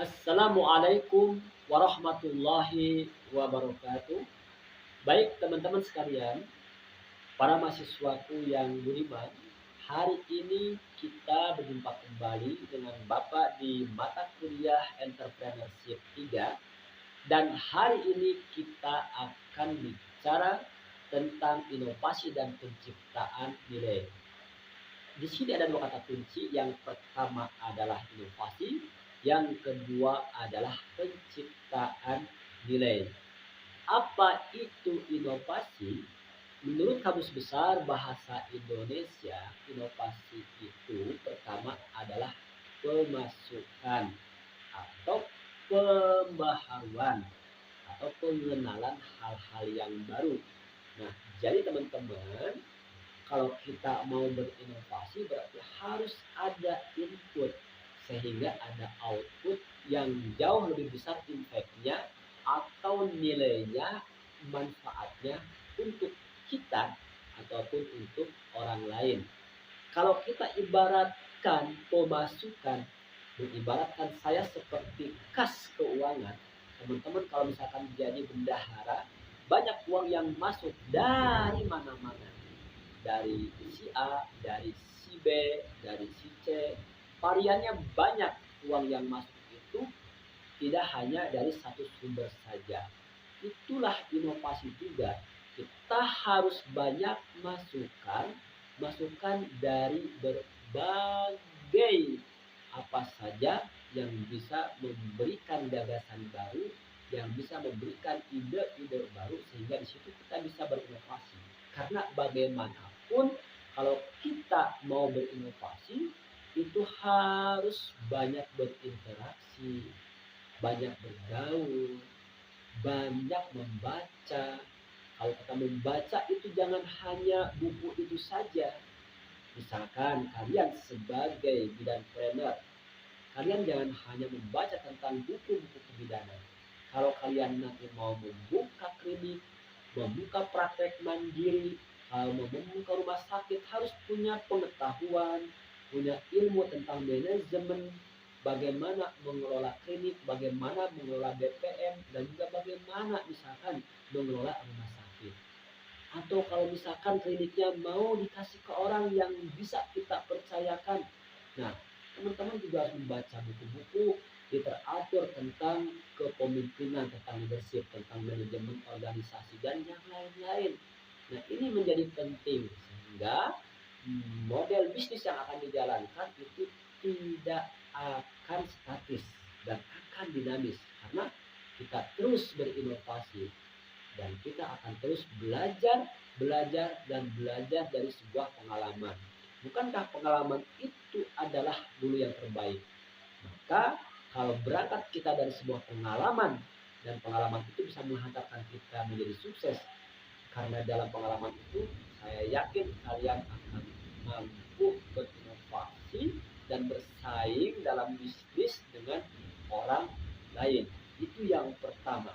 Assalamualaikum warahmatullahi wabarakatuh. Baik teman-teman sekalian, para mahasiswaku yang budiman, hari ini kita berjumpa kembali dengan Bapak di mata kuliah Entrepreneurship 3 dan hari ini kita akan bicara tentang inovasi dan penciptaan nilai. Di sini ada dua kata kunci, yang pertama adalah inovasi, yang kedua adalah penciptaan nilai. Apa itu inovasi? Menurut Kamus Besar Bahasa Indonesia, inovasi itu pertama adalah pemasukan atau pembaharuan atau pengenalan hal-hal yang baru. Nah, jadi teman-teman, kalau kita mau berinovasi berarti harus ada input sehingga ada output yang jauh lebih besar impact-nya atau nilainya, manfaatnya untuk kita ataupun untuk orang lain. Kalau kita ibaratkan pemasukan, mengibaratkan saya seperti kas keuangan. Teman-teman kalau misalkan jadi bendahara, banyak uang yang masuk dari mana-mana, dari si A, dari si B, dari si C. Variannya banyak, uang yang masuk itu tidak hanya dari satu sumber saja. Itulah inovasi juga. Kita harus banyak masukan dari berbagai apa saja yang bisa memberikan gagasan baru, yang bisa memberikan ide-ide baru sehingga di situ kita bisa berinovasi. Karena bagaimanapun kalau kita mau berinovasi itu harus banyak berinteraksi, banyak bergaul, banyak membaca. Kalau kita membaca itu jangan hanya buku itu saja. Misalkan kalian sebagai bidangpreneur, kalian jangan hanya membaca tentang buku-buku kebidanan. Kalau kalian nanti mau membuka klinik, membuka praktek mandiri, mau membuka rumah sakit, harus punya pengetahuan, punya ilmu tentang manajemen, bagaimana mengelola klinik, bagaimana mengelola BPM, dan juga bagaimana misalkan mengelola rumah sakit. Atau kalau misalkan kliniknya mau dikasih ke orang yang bisa kita percayakan. Nah, teman-teman juga harus membaca buku-buku literatur tentang kepemimpinan, tentang leadership, tentang manajemen organisasi, dan yang lain-lain. Nah, ini menjadi penting sehingga model bisnis yang akan dijalankan itu tidak akan statis dan akan dinamis karena kita terus berinovasi dan kita akan terus belajar dan belajar dari sebuah pengalaman. Bukankah pengalaman itu adalah dulu yang terbaik? Maka kalau berangkat kita dari sebuah pengalaman dan pengalaman itu bisa menghantarkan kita menjadi sukses, karena dalam pengalaman itu saya yakin kalian akan mampu berinovasi dan bersaing dalam bisnis dengan orang lain. Itu yang pertama.